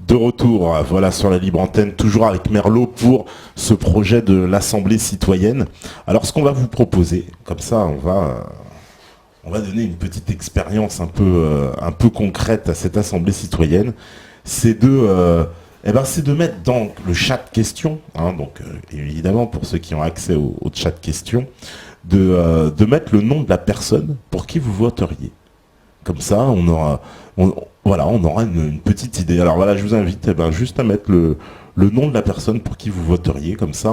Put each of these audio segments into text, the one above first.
De retour, voilà, sur la libre antenne, toujours avec Merlot pour ce projet de l'Assemblée citoyenne. Alors, ce qu'on va vous proposer, comme ça, on va donner une petite expérience un peu concrète à cette Assemblée citoyenne, c'est c'est de mettre dans le chat questions, hein, donc évidemment pour ceux qui ont accès au chat questions, de mettre le nom de la personne pour qui vous voteriez. Comme ça, on aura une petite idée. Alors voilà, je vous invite juste à mettre le nom de la personne pour qui vous voteriez. Comme ça,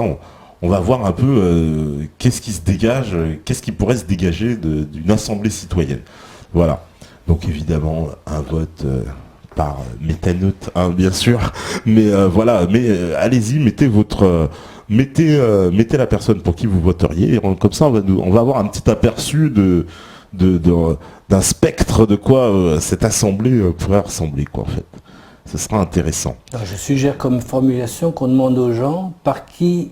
on va voir un peu qu'est-ce qui se dégage, qu'est-ce qui pourrait se dégager d'une assemblée citoyenne. Voilà. Donc évidemment, un vote par métanote, hein, bien sûr. Mais allez-y, mettez la personne pour qui vous voteriez. Et comme ça, on va avoir un petit aperçu d'un spectre de quoi cette assemblée pourrait ressembler, quoi, en fait. Ce sera intéressant. Alors, je suggère comme formulation qu'on demande aux gens à qui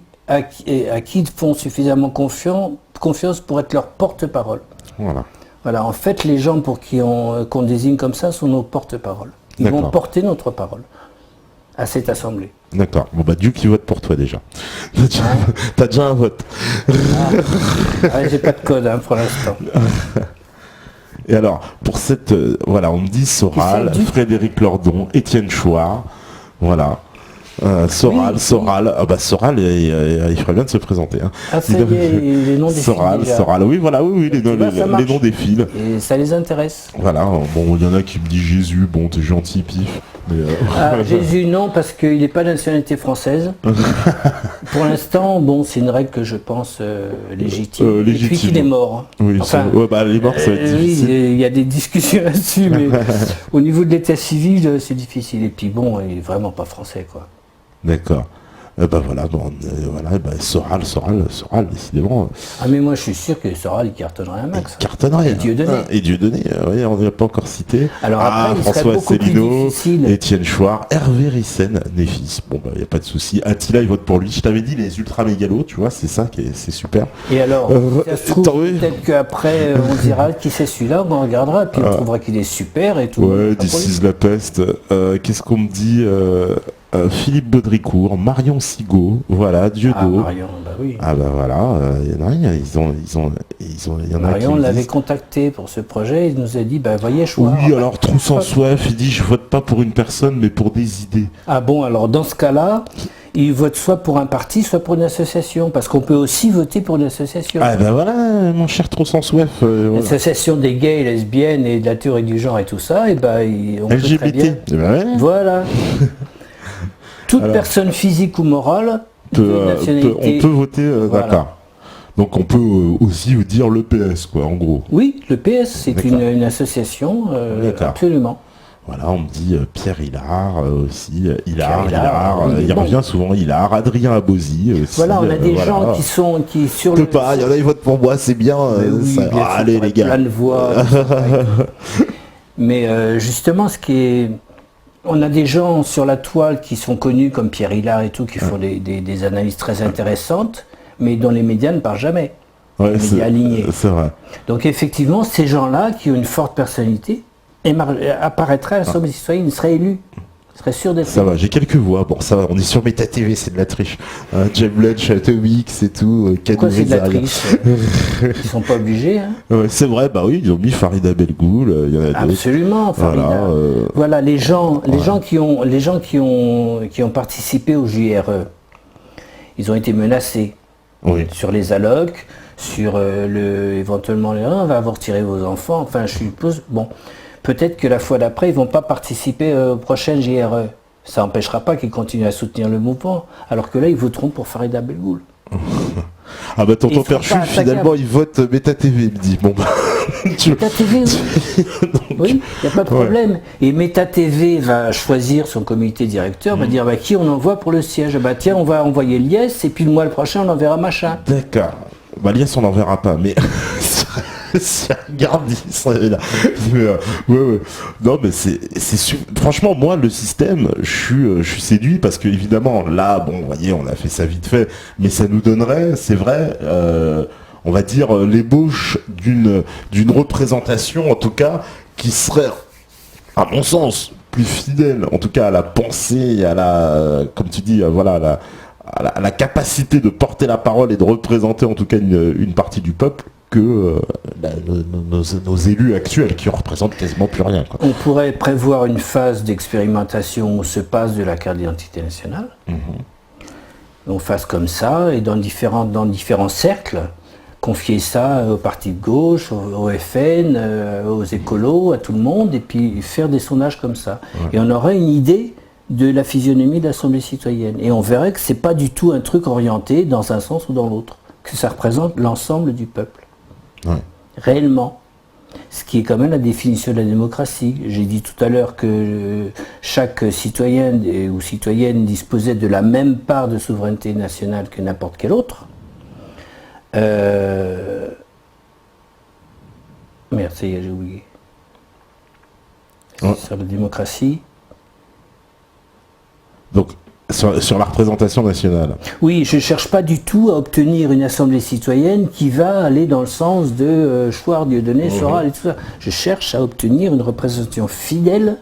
ils font suffisamment confiance pour être leur porte-parole. Voilà, en fait, les gens pour qui qu'on désigne comme ça sont nos porte-paroles. Ils vont porter notre parole à cette assemblée. D'accord. Bon Dieu qui vote pour toi déjà. T'as déjà un vote. J'ai pas de code pour l'instant. Et alors, pour cette... on me dit Soral, Frédéric Lordon, Étienne Chouard, voilà. Soral, il ferait bien de se présenter. Hein. Ah, ça y est, les noms défilent. Soral, oui, les noms défilent. Et ça les intéresse. Voilà, bon, il y en a qui me disent Jésus, bon, t'es gentil, pif. Mais Jésus, non, parce qu'il n'est pas de nationalité française. Pour l'instant, bon, c'est une règle que je pense légitime. Et puis qu'il est mort. Oui, enfin, il est mort, ça va être difficile. Oui, il y a des discussions là-dessus, mais au niveau de l'état civil, c'est difficile. Et puis bon, il n'est vraiment pas français, quoi. D'accord. Soral, décidément. Ah mais moi je suis sûr que Soral il cartonnerait un max. Il cartonnerait. Et Dieudonné, oui, on ne l'a pas encore cité. Alors après, François Asselineau, Étienne Chouard, Hervé Rissen, Néfis. Bon il n'y a pas de souci. Attila il vote pour lui. Je t'avais dit les ultra mégalos, tu vois, c'est ça c'est super. Et alors, ça se trouve, peut-être qu'après on dira qui c'est celui-là, on regardera, puis on trouvera qu'il est super et tout. Ouais, This is la peste. Qu'est-ce qu'on me dit Philippe Baudricourt, Marion Sigaud, voilà, Dieudo. Ah, Marion, oui. Ah voilà, il y en a rien, il y en a Marion l'avait contacté pour ce projet, il nous a dit, voyez, choix. Oui, alors trou sans soif, il dit, je vote pas pour une personne, mais pour des idées. Ah bon, alors dans ce cas-là, il vote soit pour un parti, soit pour une association, parce qu'on peut aussi voter pour une association. Ah voilà, mon cher trou sans soif. L'association des gays, lesbiennes et de la théorie du genre et tout ça, on LGBT. peut très bien. Voilà. Toute personne physique ou morale on peut voter, voilà. D'accord. Donc on peut aussi vous dire le PS, quoi, en gros. Oui, le PS, c'est une association, absolument. Voilà, on me dit Pierre Hillard aussi, Hillard, il revient souvent, Hillard, Adrien Abosi aussi. Voilà, on a des gens qui sur le... il y en a qui votent pour moi, c'est bien. Allez les gars. Plein de voix. Mais justement, on a des gens sur la toile qui sont connus comme Pierre Hillard et tout, qui font des analyses très intéressantes, mais dont les médias ne parlent jamais. Ouais, les médias alignés. C'est vrai. Donc effectivement, ces gens-là qui ont une forte personnalité apparaîtraient à l'Assemblée citoyenne, ils seraient élus. Ils seraient sûrs d'être élus. Ça va, j'ai quelques voix. Bon, ça va, on est sur Méta TV, c'est de la triche. James Blanche, Atomix et tout. Pourquoi c'est de la triche? Ils sont pas obligés. Hein. Ouais, c'est vrai, ils ont mis Farida Belgoul, il y en a d'autres. Absolument, Farida. Voilà, les gens qui ont participé au JRE, ils ont été menacés sur les allocs, sur éventuellement on va vous retirer vos enfants. Enfin, je suppose. Bon, peut-être que la fois d'après, ils vont pas participer aux prochaines JRE. Ça n'empêchera pas qu'ils continuent à soutenir le mouvement, alors que là, ils voteront pour Farida Belgoul. Ah tonton Perchu, finalement, il vote Méta TV, il me dit. Bon Méta TV, oui, il n'y a pas de problème. Et Méta TV va choisir son comité directeur, va dire qui on envoie pour le siège. Tiens, on va envoyer Liès, et puis le mois prochain, on enverra machin. D'accord. Liès, on n'enverra pas, mais... Regarde, il serait là. Non, mais franchement, moi, le système, je suis séduit parce que évidemment, là, vous voyez, on a fait ça vite fait, mais ça nous donnerait, c'est vrai, on va dire l'ébauche d'une représentation, en tout cas, qui serait, à mon sens, plus fidèle, en tout cas à la pensée, à la, comme tu dis, voilà, à la capacité de porter la parole et de représenter en tout cas une partie du peuple que nos élus actuels qui représentent quasiment plus rien, quoi. On pourrait prévoir une phase d'expérimentation où on se passe de la carte d'identité nationale. On fasse comme ça et dans différents cercles, confier ça aux partis de gauche, au FN, aux écolos, à tout le monde, et puis faire des sondages comme ça. Ouais. Et on aurait une idée de la physionomie de l'Assemblée citoyenne. Et on verrait que c'est pas du tout un truc orienté dans un sens ou dans l'autre, que ça représente l'ensemble du peuple. Ouais. Réellement. Ce qui est quand même la définition de la démocratie. J'ai dit tout à l'heure que chaque citoyen ou citoyenne disposait de la même part de souveraineté nationale que n'importe quel autre. Merde, ça y est, j'ai oublié. Ouais. Sur la démocratie. Donc, sur la représentation nationale. Oui, je ne cherche pas du tout à obtenir une assemblée citoyenne qui va aller dans le sens de Chouard, Dieudonné, Soral et tout ça. Je cherche à obtenir une représentation fidèle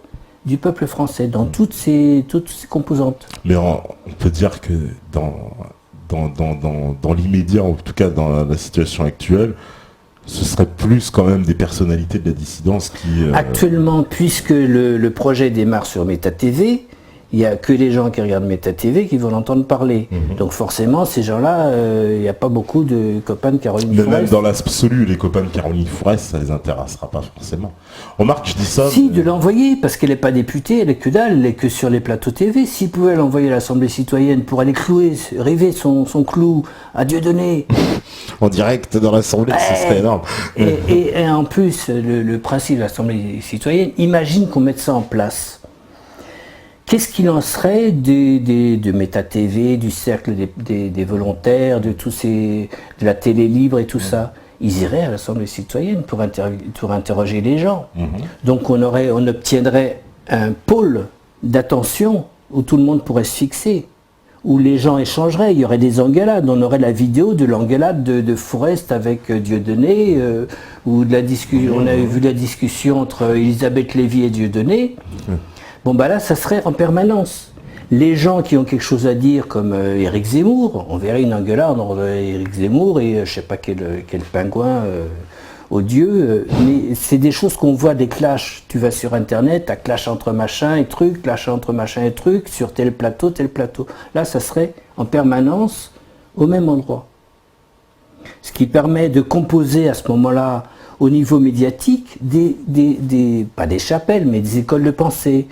du peuple français dans toutes ses composantes. Mais on peut dire que dans l'immédiat, en tout cas dans la situation actuelle, ce serait plus quand même des personnalités de la dissidence qui... Actuellement, puisque le projet démarre sur Méta TV, il n'y a que les gens qui regardent Méta TV qui vont l'entendre parler. Donc forcément, ces gens-là, il n'y a pas beaucoup de copains de Caroline Fourest. Même dans l'absolu, les copains de Caroline Fourest, ça ne les intéressera pas forcément. Remarque, je dis ça... Si, de l'envoyer, parce qu'elle n'est pas députée, elle est que dalle, elle est que sur les plateaux TV. S'ils pouvaient l'envoyer à l'Assemblée citoyenne pour aller river son clou à Dieudonné... En direct dans l'Assemblée, ce serait énorme. Et en plus, le principe de l'Assemblée citoyenne, imagine qu'on mette ça en place. Qu'est-ce qu'il en serait de Méta TV, du cercle des volontaires, de la télé libre et tout ça? Ils iraient à l'Assemblée citoyenne pour interroger les gens. Donc on obtiendrait un pôle d'attention où tout le monde pourrait se fixer, où les gens échangeraient, il y aurait des engueulades. On aurait la vidéo de l'engueulade de Fourest avec Dieudonné, ou de la discussion. On avait vu la discussion entre Elisabeth Lévy et Dieudonné. Bon bah là, ça serait en permanence. Les gens qui ont quelque chose à dire, comme Éric Zemmour, on verrait une engueulade entre Éric Zemmour et je sais pas quel pingouin odieux, mais c'est des choses qu'on voit, des clashs. Tu vas sur Internet, t'as clash entre machin et truc, clash entre machin et truc, sur tel plateau, tel plateau. Là, ça serait en permanence au même endroit. Ce qui permet de composer à ce moment-là, au niveau médiatique, pas des chapelles, mais des écoles de pensée.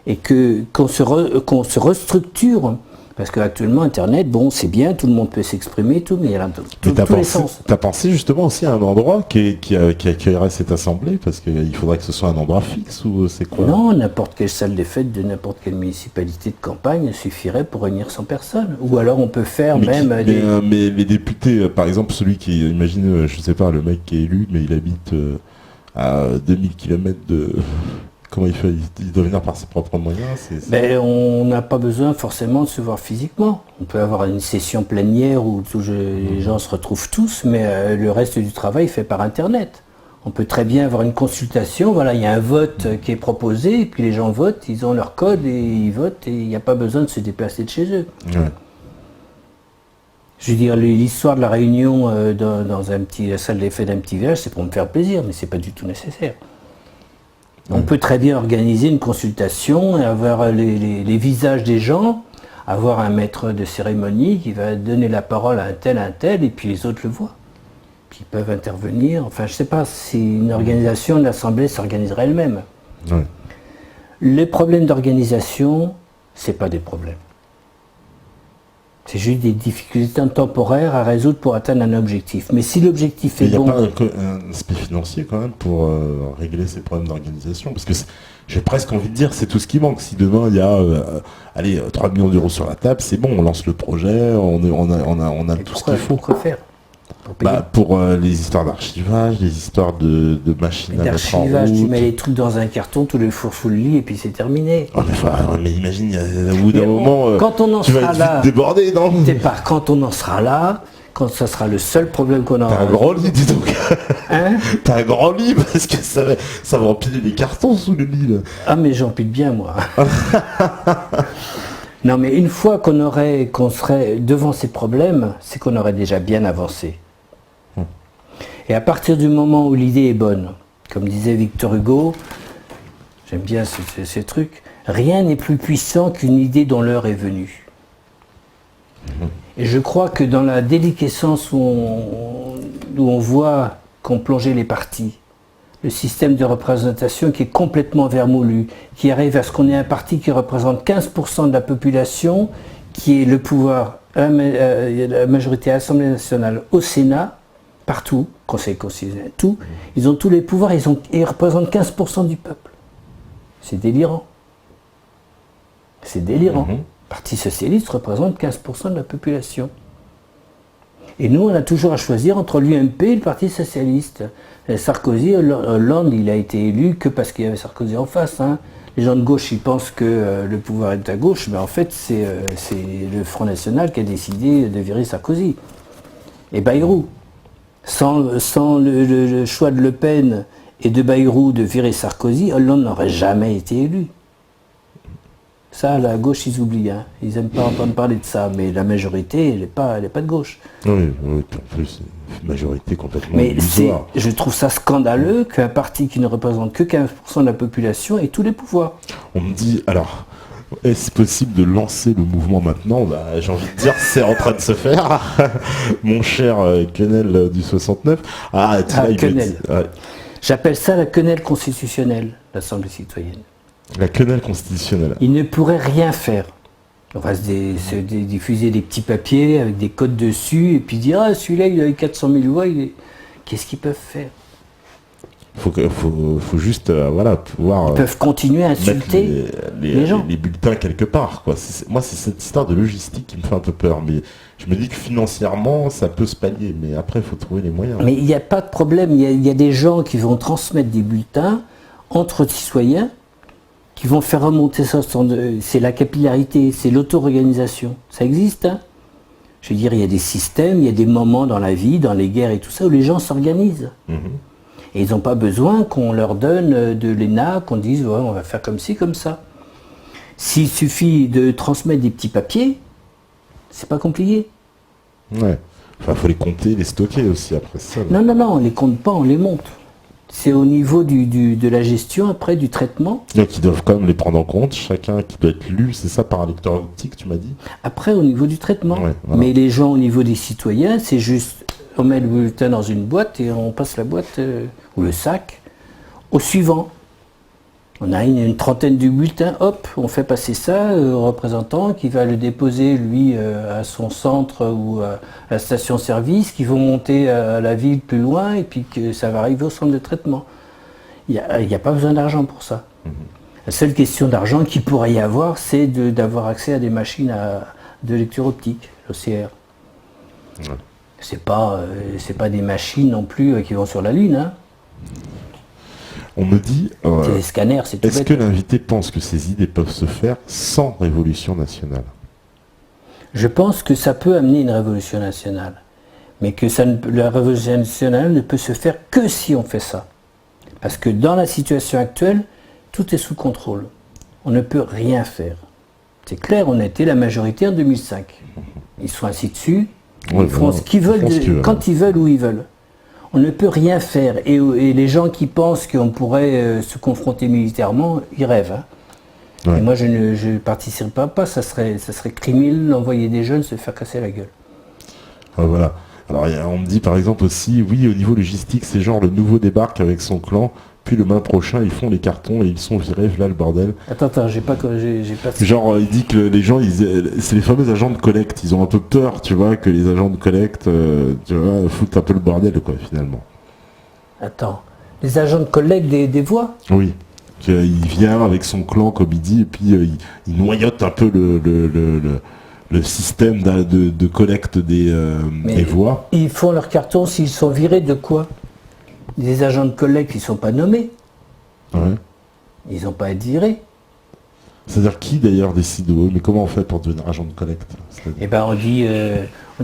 Et qu'on se restructure, parce qu'actuellement, Internet, bon, c'est bien, tout le monde peut s'exprimer, tout, mais il y a tous les sens. Tu as pensé justement aussi à un endroit qui accueillerait cette assemblée, parce qu'il faudrait que ce soit un endroit fixe, ou c'est quoi? Non, n'importe quelle salle des fêtes de n'importe quelle municipalité de campagne suffirait pour réunir 100 personnes. Ou alors on peut faire mais les députés, par exemple, celui qui, imagine, je sais pas, le mec qui est élu, mais il habite à 2000 km de... Comment il fait? Il doit venir par ses propres moyens? On n'a pas besoin forcément de se voir physiquement. On peut avoir une session plénière où les gens se retrouvent tous, mais le reste du travail fait par Internet. On peut très bien avoir une consultation, voilà, il y a un vote qui est proposé, et puis les gens votent, ils ont leur code et ils votent, et il n'y a pas besoin de se déplacer de chez eux. Ouais. Je veux dire, l'histoire de la réunion dans la salle des fêtes d'un petit village, c'est pour me faire plaisir, mais c'est pas du tout nécessaire. On peut très bien organiser une consultation et avoir les visages des gens, avoir un maître de cérémonie qui va donner la parole à un tel, et puis les autres le voient. Puis ils peuvent intervenir. Enfin, je ne sais pas si une organisation de l'Assemblée s'organiserait elle-même. Ouais. Les problèmes d'organisation, ce n'est pas des problèmes. C'est juste des difficultés temporaires à résoudre pour atteindre un objectif. Mais si l'objectif est bon... Il n'y a pas un aspect financier quand même pour régler ces problèmes d'organisation? Parce que j'ai presque envie de dire c'est tout ce qui manque. Si demain il y a 3 millions d'euros sur la table, c'est bon, on lance le projet, on a tout ce qu'il faut. Pourquoi faire? Pour les histoires d'archivage, les histoires de machines à mettre en route. D'archivage, tu mets les trucs dans un carton, tu les fourres sous le lit et puis c'est terminé. Oh, mais imagine, au bout d'un moment, quand on en tu sera vas là, vite débordé, non? Quand on en sera là, quand ça sera le seul problème qu'on aura. T'as un grand lit, dis donc. Hein? T'as un grand lit parce que ça va empiler les cartons sous le lit, là. Ah, mais j'empile bien, moi. Non, mais une fois qu'on serait devant ces problèmes, c'est qu'on aurait déjà bien avancé. Et à partir du moment où l'idée est bonne, comme disait Victor Hugo, j'aime bien ces trucs, rien n'est plus puissant qu'une idée dont l'heure est venue. Et je crois que dans la déliquescence où on voit qu'ont plongé les partis, le système de représentation qui est complètement vermoulu, qui arrive à ce qu'on ait un parti qui représente 15% de la population, qui est le pouvoir, la majorité à l'Assemblée nationale, au Sénat, partout, Conseil constitutionnel, tout, ils ont tous les pouvoirs, ils représentent 15% du peuple. C'est délirant. C'est délirant. Le Parti socialiste représente 15% de la population. Et nous, on a toujours à choisir entre l'UMP et le Parti socialiste. Sarkozy, Hollande, il a été élu que parce qu'il y avait Sarkozy en face. Hein. Les gens de gauche, ils pensent que le pouvoir est à gauche, mais en fait, c'est le Front National qui a décidé de virer Sarkozy. Et Bayrou. Sans le choix de Le Pen et de Bayrou de virer Sarkozy, Hollande n'aurait jamais été élu. Ça, la gauche, ils oublient. Hein. Ils n'aiment pas entendre parler de ça, mais la majorité, elle n'est pas de gauche. Oui, en plus, une majorité complètement illusoire. Je trouve ça scandaleux qu'un parti qui ne représente que 15% de la population ait tous les pouvoirs. On me dit, alors, est-ce possible de lancer le mouvement maintenant? J'ai envie de dire, c'est en train de se faire. Mon cher Quenel du 69. Quenel. J'appelle ça la quenelle constitutionnelle, l'Assemblée citoyenne. La quenelle constitutionnelle. Ils ne pourraient rien faire. On va se diffuser des petits papiers avec des codes dessus et puis dire celui-là il a eu 400 000 voix. Qu'est-ce qu'ils peuvent faire? Faut juste pouvoir. Ils peuvent continuer à insulter les gens. Les bulletins quelque part. Quoi. Moi, c'est cette histoire de logistique qui me fait un peu peur. Mais je me dis que financièrement, ça peut se pallier. Mais après, il faut trouver les moyens. Mais il n'y a pas de problème. Il y a des gens qui vont transmettre des bulletins entre citoyens, qui vont faire remonter ça. C'est la capillarité, c'est l'auto-organisation. Ça existe. Hein. Je veux dire, il y a des systèmes, il y a des moments dans la vie, dans les guerres et tout ça, où les gens s'organisent. Et ils n'ont pas besoin qu'on leur donne de l'ENA, qu'on dise ouais, on va faire comme ci, comme ça. S'il suffit de transmettre des petits papiers, c'est pas compliqué. Ouais. Enfin, faut les compter, les stocker aussi après ça. Non, on les compte pas, on les monte. C'est au niveau de la gestion, après, du traitement. Donc ils doivent quand même les prendre en compte, chacun qui doit être lu, c'est ça, par un lecteur optique, tu m'as dit? Après, au niveau du traitement. Ouais, voilà. Mais les gens, au niveau des citoyens, c'est juste, on met le bulletin dans une boîte et on passe la boîte, ou le sac, au suivant. On a une trentaine de bulletins, hop, on fait passer ça au représentant qui va le déposer, lui, à son centre ou à la station-service, qui vont monter à la ville plus loin et puis que ça va arriver au centre de traitement. Il n'y a pas besoin d'argent pour ça. La seule question d'argent qu'il pourrait y avoir, c'est d'avoir accès à des machines de lecture optique, l'OCR. Ouais. C'est pas des machines non plus qui vont sur la Lune, hein. On me dit, c'est des scanners, c'est tout est-ce bête. Que l'invité pense que ces idées peuvent se faire sans révolution nationale? Je pense que ça peut amener une révolution nationale, mais que la révolution nationale ne peut se faire que si on fait ça. Parce que dans la situation actuelle, tout est sous contrôle. On ne peut rien faire. C'est clair, on a été la majorité en 2005. Ils sont assis dessus, ils font ce qu'ils veulent, quand ils veulent, où ils veulent. On ne peut rien faire. Et les gens qui pensent qu'on pourrait se confronter militairement, ils rêvent. Hein. Ouais. Et moi, je ne participerai pas. Ça serait criminel d'envoyer des jeunes se faire casser la gueule. Voilà. Alors, on me dit par exemple aussi, oui, au niveau logistique, c'est genre le nouveau débarque avec son clan, puis le mois prochain, ils font les cartons et ils sont virés, là le bordel. Attends, j'ai pas... Genre, il dit que les gens, c'est les fameux agents de collecte, ils ont un peu peur, tu vois, que les agents de collecte, tu vois, foutent un peu le bordel, quoi, finalement. Attends, les agents de collecte des voix? Oui, il vient avec son clan, comme il dit, et puis il noyote un peu le système de collecte des voix. Ils font leurs cartons s'ils sont virés de quoi? Des agents de collecte qui ne sont pas nommés. Ouais. Ils n'ont pas à être virés. C'est-à-dire qui d'ailleurs décide, mais comment on fait pour devenir agent de collecte? Eh ben on dit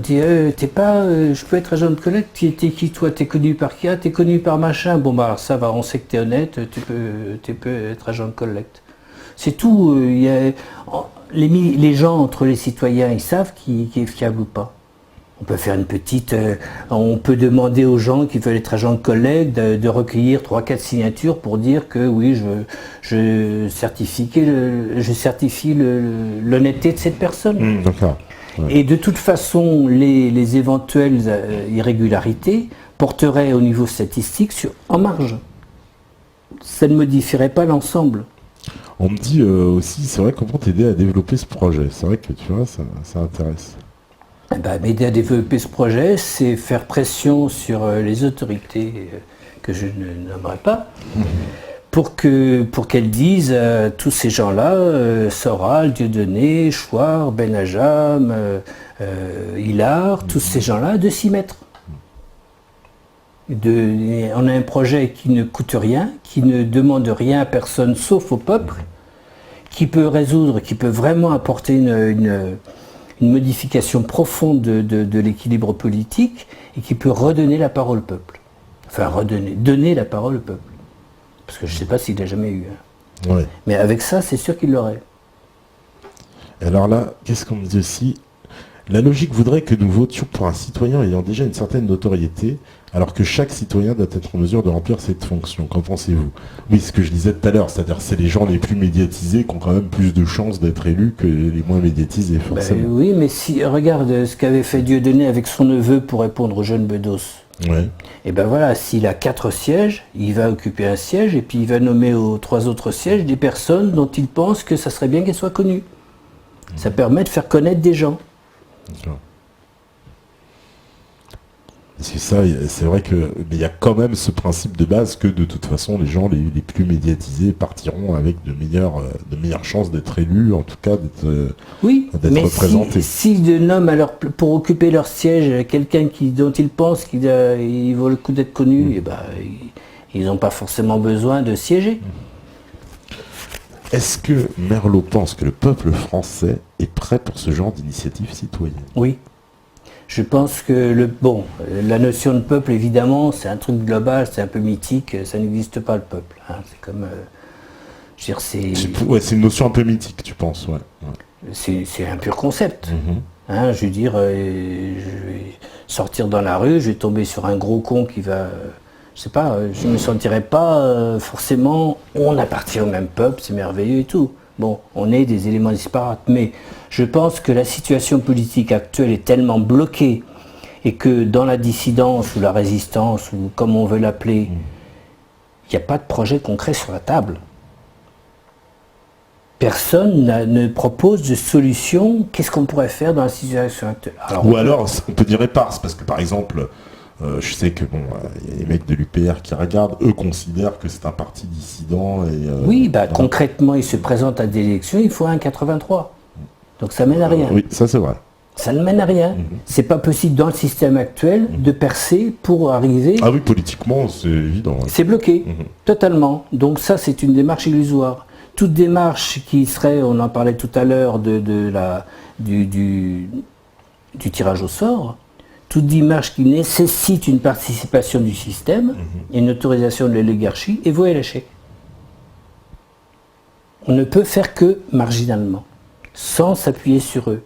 t'es pas, je peux être agent de collecte, t'es qui toi? T'es connu par qui? T'es connu par machin. Bon bah alors ça va, on sait que t'es honnête, tu peux être agent de collecte. C'est tout. Les gens entre les citoyens, ils savent qui est fiable ou pas. On peut faire une petite, on peut demander aux gens qui veulent être agents de collecte de recueillir 3-4 signatures pour dire que oui, je certifie l'honnêteté de cette personne. D'accord. Ouais. Et de toute façon, les éventuelles irrégularités porteraient au niveau statistique en marge. Ça ne modifierait pas l'ensemble. On me dit aussi, c'est vrai, comment t'aider à développer ce projet. C'est vrai que tu vois, ça intéresse. M'aider à développer ce projet, c'est faire pression sur les autorités que je ne nommerai pas, pour qu'elles disent à tous ces gens-là, Soral, Dieudonné, Chouard, Benajam, Hilar, tous ces gens-là, de s'y mettre. On a un projet qui ne coûte rien, qui ne demande rien à personne sauf au peuple, qui peut vraiment apporter une modification profonde de l'équilibre politique et qui peut redonner la parole au peuple. Enfin, donner la parole au peuple. Parce que je ne sais pas s'il l'a jamais eu. Hein. Ouais. Mais avec ça, c'est sûr qu'il l'aurait. Alors là, qu'est-ce qu'on me dit aussi? La logique voudrait que nous votions pour un citoyen ayant déjà une certaine notoriété, alors que chaque citoyen doit être en mesure de remplir cette fonction. Qu'en pensez-vous? Oui, ce que je disais tout à l'heure, c'est-à-dire c'est les gens les plus médiatisés qui ont quand même plus de chances d'être élus que les moins médiatisés, forcément. Oui, mais si regarde ce qu'avait fait Dieudonné avec son neveu pour répondre aux jeunes Bedos. Ouais. Et ben voilà, s'il a 4 sièges, il va occuper un siège et puis il va nommer aux 3 autres sièges des personnes dont il pense que ça serait bien qu'elles soient connues. Ça permet de faire connaître des gens. C'est ça, c'est vrai que mais il y a quand même ce principe de base que de toute façon les gens les plus médiatisés partiront avec de meilleures chances d'être élus, en tout cas d'être représentés. S'ils nomment pour occuper leur siège quelqu'un dont ils pensent qu'il vaut le coup d'être connu, ils n'ont pas forcément besoin de siéger. Est-ce que Merlot pense que le peuple français est prêt pour ce genre d'initiative citoyenne? Oui. Je pense que la notion de peuple, évidemment, c'est un truc global, c'est un peu mythique, ça n'existe pas le peuple. Hein. C'est comme, c'est une notion un peu mythique, tu penses, ouais. C'est un pur concept. Hein, je veux dire, je vais sortir dans la rue, je vais tomber sur un gros con qui va, je sais pas, je me sentirais pas forcément, on appartient au même peuple, c'est merveilleux et tout. Bon, on est des éléments disparates, mais je pense que la situation politique actuelle est tellement bloquée et que dans la dissidence ou la résistance, ou comme on veut l'appeler, il n'y a pas de projet concret sur la table. Personne ne propose de solution. Qu'est-ce qu'on pourrait faire dans la situation actuelle? Alors, on peut dire éparse, parce que par exemple, je sais que y a les mecs de l'UPR qui regardent, eux considèrent que c'est un parti dissident. Oui, concrètement, ils se présentent à des élections, il faut un 83. Donc ça mène à rien. Oui, ça c'est vrai. Ça ne mène à rien. C'est pas possible dans le système actuel de percer pour arriver. Ah oui, politiquement, c'est évident. Ouais. C'est bloqué, totalement. Donc ça, c'est une démarche illusoire. Toute démarche qui serait, on en parlait tout à l'heure, du tirage au sort, toute démarche qui nécessite une participation du système, une autorisation de l'oligarchie, est vouée à l'échec. On ne peut faire que marginalement, sans s'appuyer sur eux,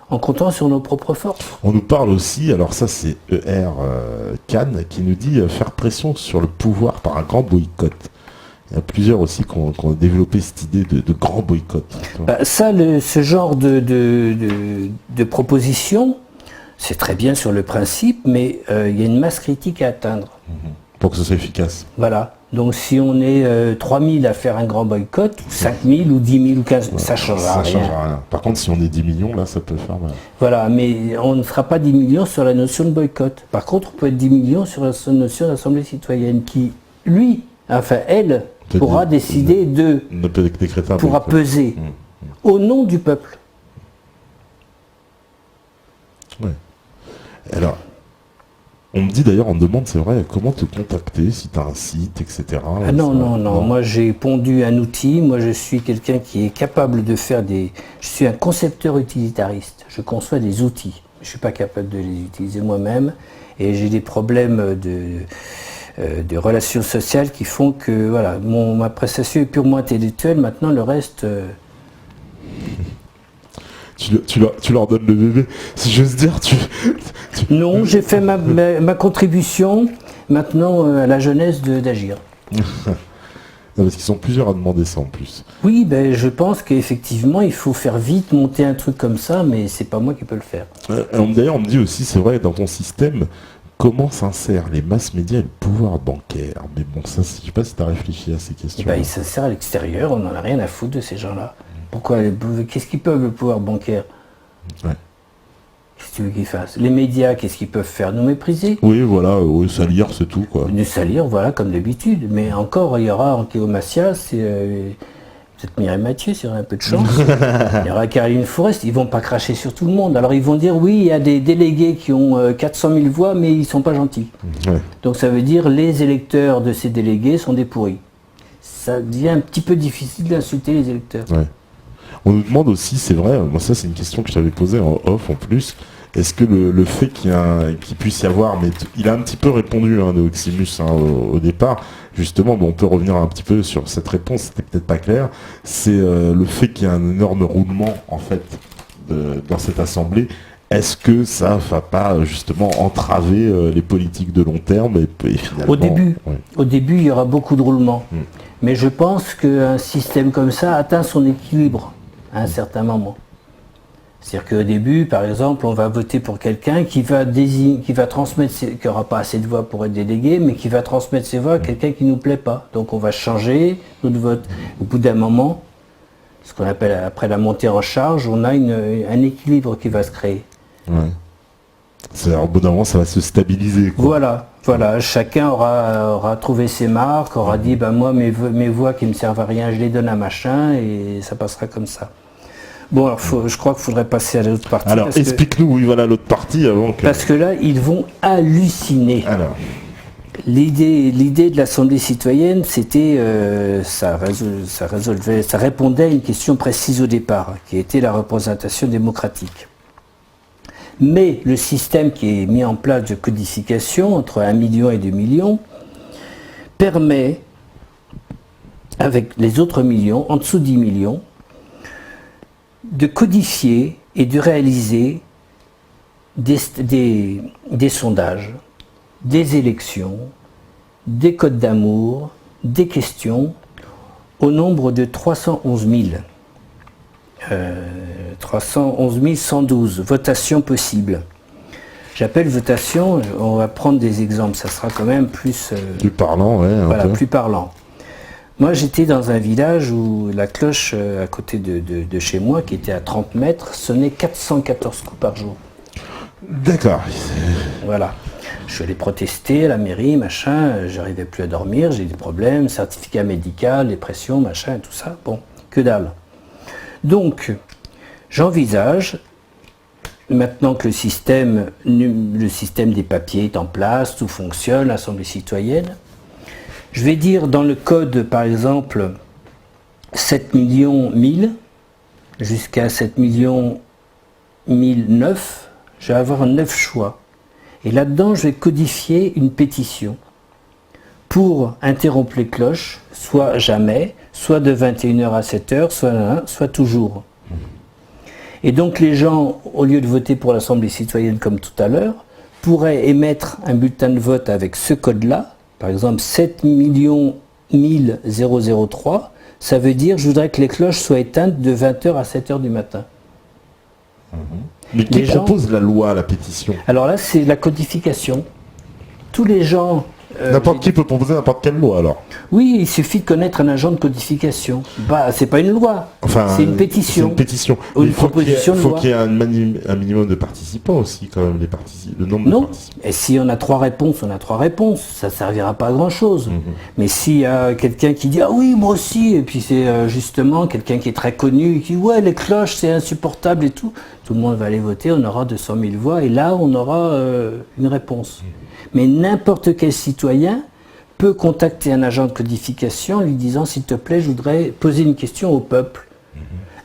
en comptant sur nos propres forces. On nous parle aussi, alors ça c'est ER Cannes, qui nous dit faire pression sur le pouvoir par un grand boycott. Il y a plusieurs aussi qui ont développé cette idée de grand boycott. Ce genre de proposition, c'est très bien sur le principe, mais il y a une masse critique à atteindre. Pour que ce soit efficace. Voilà. Donc si on est 3000 à faire un grand boycott, 5000 ou 10 000 ou 15 000, ça ne changera rien. Par contre, si on est 10 millions, là, ça peut faire mal. Voilà, mais on ne sera pas 10 millions sur la notion de boycott. Par contre, on peut être 10 millions sur la notion d'assemblée citoyenne qui, elle, pourra décider pourra peser au nom du peuple. Ouais. Alors, On me dit d'ailleurs, on me demande, c'est vrai, comment te contacter, si tu as un site, etc. Ah non, non. Moi, j'ai pondu un outil. Moi, je suis quelqu'un qui est capable de faire des... Je suis un concepteur utilitariste. Je conçois des outils. Je ne suis pas capable de les utiliser moi-même. Et j'ai des problèmes de relations sociales qui font que, voilà, ma prestation est purement intellectuelle. Maintenant, le reste... Tu leur donnes le bébé, si j'ose dire. Non, j'ai fait ma contribution maintenant à la jeunesse d'agir. Parce qu'ils sont plusieurs à demander ça en plus. Oui, je pense qu'effectivement il faut faire vite, monter un truc comme ça, mais c'est pas moi qui peux le faire. D'ailleurs, on me dit aussi, c'est vrai, dans ton système, comment s'insèrent les masses médias et le pouvoir bancaire? Mais bon, ça, je sais pas si tu as réfléchi à ces questions. Ils s'insèrent à l'extérieur, on n'en a rien à foutre de ces gens-là. Pourquoi? Qu'est-ce qu'ils peuvent, le pouvoir bancaire? Ouais. Qu'est-ce que tu veux qu'ils fassent? Les médias, qu'est-ce qu'ils peuvent faire? Nous mépriser? Oui, voilà, salir, c'est tout, quoi. Nous salir, voilà, comme d'habitude. Mais encore, il y aura Ankéomasia, c'est peut-être Mireille Mathieu, s'il y aura un peu de chance. Il y aura Caroline Forest, ils ne vont pas cracher sur tout le monde. Alors ils vont dire, oui, il y a des délégués qui ont 400 000 voix, mais ils ne sont pas gentils. Ouais. Donc ça veut dire, les électeurs de ces délégués sont des pourris. Ça devient un petit peu difficile d'insulter les électeurs. Ouais. On nous demande aussi, c'est vrai, moi ça c'est une question que je t'avais posée en off en plus, est-ce que le fait qu'il puisse y avoir, mais il a un petit peu répondu, Neoximus, au départ, justement, on peut revenir un petit peu sur cette réponse, c'était peut-être pas clair, c'est le fait qu'il y ait un énorme roulement en fait dans cette assemblée. Est-ce que ça va pas justement entraver les politiques de long terme et finalement, au début, il y aura beaucoup de roulement, mais je pense qu'un système comme ça atteint son équilibre à un certain moment. C'est-à-dire qu'au début, par exemple, on va voter pour quelqu'un qui va transmettre, qui n'aura pas assez de voix pour être délégué, mais qui va transmettre ses voix à quelqu'un qui ne nous plaît pas. Donc on va changer notre vote. Au bout d'un moment, ce qu'on appelle après la montée en charge, on a un équilibre qui va se créer. Ouais. Au bout d'un moment, ça va se stabiliser, quoi. Voilà. Chacun aura trouvé ses marques, aura dit, moi, mes voix qui ne me servent à rien, je les donne à machin, et ça passera comme ça. Bon, alors je crois qu'il faudrait passer à l'autre partie. Alors, explique-nous, l'autre partie avant que... Parce que là, ils vont halluciner. Alors. L'idée de l'Assemblée citoyenne, c'était, ça répondait à une question précise au départ, qui était la représentation démocratique. Mais le système qui est mis en place de codification, entre 1 million et 2 millions, permet, avec les autres millions, en dessous de 10 millions, de codifier et de réaliser des sondages, des élections, des codes d'amour, des questions, au nombre de 311 112 votations possibles. J'appelle votation, on va prendre des exemples, ça sera quand même plus parlant, plus parlant. Moi, j'étais dans un village où la cloche à côté de chez moi, qui était à 30 mètres, sonnait 414 coups par jour. D'accord. Voilà. Je suis allé protester à la mairie, machin, j'arrivais plus à dormir, j'ai des problèmes, certificat médical, dépression, machin, tout ça. Bon, que dalle. Donc, j'envisage, maintenant que le système des papiers est en place, tout fonctionne, l'Assemblée citoyenne, je vais dire dans le code, par exemple, 7 millions 1000 jusqu'à 7 millions 1009, je vais avoir 9 choix. Et là-dedans, je vais codifier une pétition pour interrompre les cloches, soit jamais, soit de 21h à 7h, soit toujours. Et donc les gens, au lieu de voter pour l'Assemblée citoyenne comme tout à l'heure, pourraient émettre un bulletin de vote avec ce code-là, par exemple 7 millions 1003, ça veut dire je voudrais que les cloches soient éteintes de 20h à 7h du matin. Mais qui propose la loi, la pétition? Alors là, c'est la codification. Tous les gens... n'importe qui peut proposer n'importe quelle loi, alors? Oui, il suffit de connaître un agent de codification. C'est pas une loi, c'est une pétition. C'est une pétition. Une proposition de loi. Il faut qu'il y ait un minimum de participants aussi, quand même, le nombre de participants. Et si on a 3 réponses, on a 3 réponses. Ça ne servira pas à grand-chose. Mais s'il y a quelqu'un qui dit « Ah oui, moi aussi », et puis c'est justement quelqu'un qui est très connu, qui dit « Ouais, les cloches, c'est insupportable et tout », tout le monde va aller voter, on aura 200 000 voix, et là, on aura une réponse. Mais n'importe quel citoyen peut contacter un agent de codification en lui disant « S'il te plaît, je voudrais poser une question au peuple ».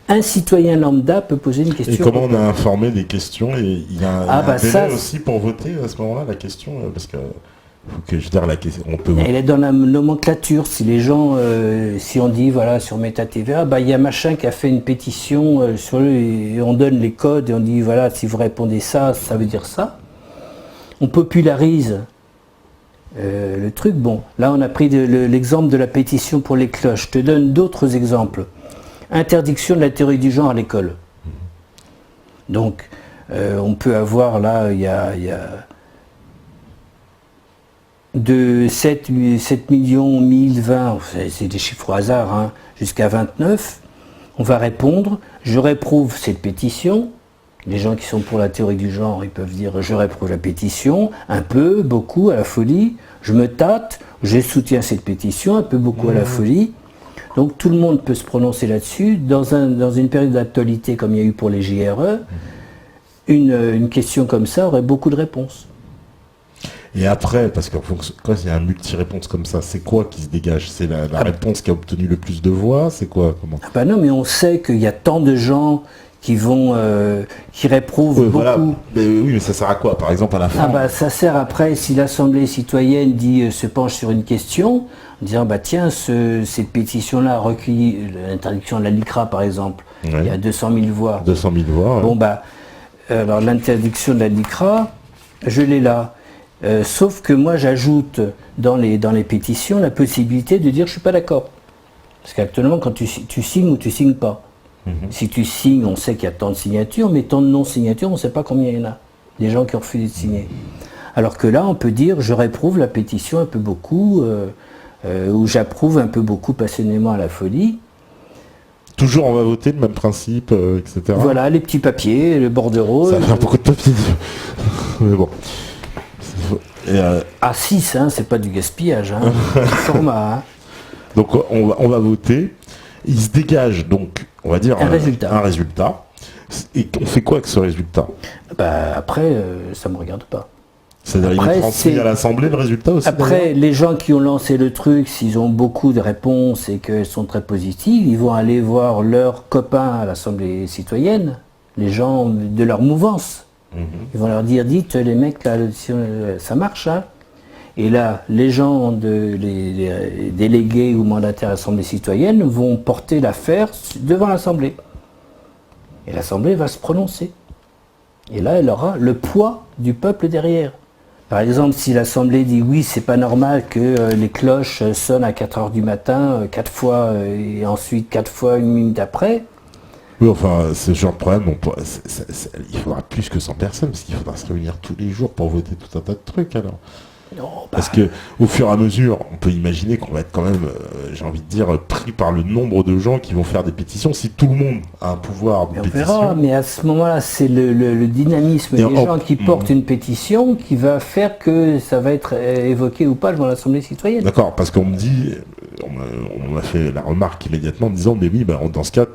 Un citoyen lambda peut poser une question. Et comment on a informé des questions? Et il y a un délai aussi pour voter à ce moment-là, la question, parce que je veux dire, la question, on peut. Elle est dans la nomenclature. Si les gens, si on dit voilà sur MetaTVA, il y a machin qui a fait une pétition et on donne les codes et on dit voilà si vous répondez ça, ça veut dire ça. On popularise le truc. Bon, là on a pris l'exemple de la pétition pour les cloches. Je te donne d'autres exemples. Interdiction de la théorie du genre à l'école. Donc, on peut avoir là, il y a de 7 millions 1020, c'est des chiffres au hasard, hein, jusqu'à 29. On va répondre, je réprouve cette pétition. Les gens qui sont pour la théorie du genre, ils peuvent dire je réprouve la pétition, un peu, beaucoup, à la folie. Je me tâte, je soutiens cette pétition, un peu, beaucoup, à la folie. Donc tout le monde peut se prononcer là-dessus. Dans une période d'actualité comme il y a eu pour les JRE, une question comme ça aurait beaucoup de réponses. Et après, parce que quand il y a un multi-réponse comme ça, c'est quoi qui se dégage? C'est la réponse qui a obtenu le plus de voix? C'est quoi? Comment? Non, mais on sait qu'il y a tant de gens qui réprouvent beaucoup. Voilà. Oui, mais ça sert à quoi, par exemple, à la fin? Ça sert après, si l'Assemblée citoyenne se penche sur une question, en disant, tiens, cette pétition-là a recueilli l'interdiction de la LICRA, par exemple. Oui. Il y a 200 000 voix. 200 000 voix, Bon, alors l'interdiction de la LICRA, je l'ai là. Sauf que moi, j'ajoute dans les pétitions la possibilité de dire, je ne suis pas d'accord. Parce qu'actuellement, quand tu signes ou tu ne signes pas. Si tu signes, on sait qu'il y a tant de signatures, mais tant de non-signatures, on ne sait pas combien il y en a. Des gens qui ont refusé de signer. Alors que là, on peut dire, je réprouve la pétition un peu beaucoup, ou j'approuve un peu beaucoup passionnément à la folie. Toujours, on va voter le même principe, etc. Voilà, les petits papiers, le bordereau. Ça va faire beaucoup de papiers. Mais bon. A6, hein, c'est pas du gaspillage. Hein. Format. Hein. Donc, on va voter. Il se dégage donc, on va dire, un résultat. Et on fait quoi avec ce résultat? Après, ça ne me regarde pas. C'est-à-dire qu'il est transmis à l'Assemblée, le résultat aussi? Après, les gens qui ont lancé le truc, s'ils ont beaucoup de réponses et qu'elles sont très positives, ils vont aller voir leurs copains à l'Assemblée citoyenne, les gens de leur mouvance. Ils vont leur dire, dites les mecs, là, ça marche, hein. Et là, les gens, les délégués ou mandataires à l'Assemblée citoyenne vont porter l'affaire devant l'Assemblée. Et l'Assemblée va se prononcer. Et là, elle aura le poids du peuple derrière. Par exemple, si l'Assemblée dit oui, c'est pas normal que les cloches sonnent à 4 h du matin, 4 fois, et ensuite 4 fois une minute après. Oui, enfin, ce genre de problème, il faudra plus que 100 personnes, parce qu'il faudra se réunir tous les jours pour voter tout un tas de trucs, alors. Non, parce que au fur et à mesure, on peut imaginer qu'on va être quand même, j'ai envie de dire, pris par le nombre de gens qui vont faire des pétitions. Si tout le monde a un pouvoir de pétition. On verra, mais à ce moment-là, c'est le dynamisme des gens qui portent une pétition qui va faire que ça va être évoqué ou pas devant l'Assemblée citoyenne. D'accord, parce qu'on me dit, on m'a fait la remarque immédiatement en disant, mais oui, dans ce cas,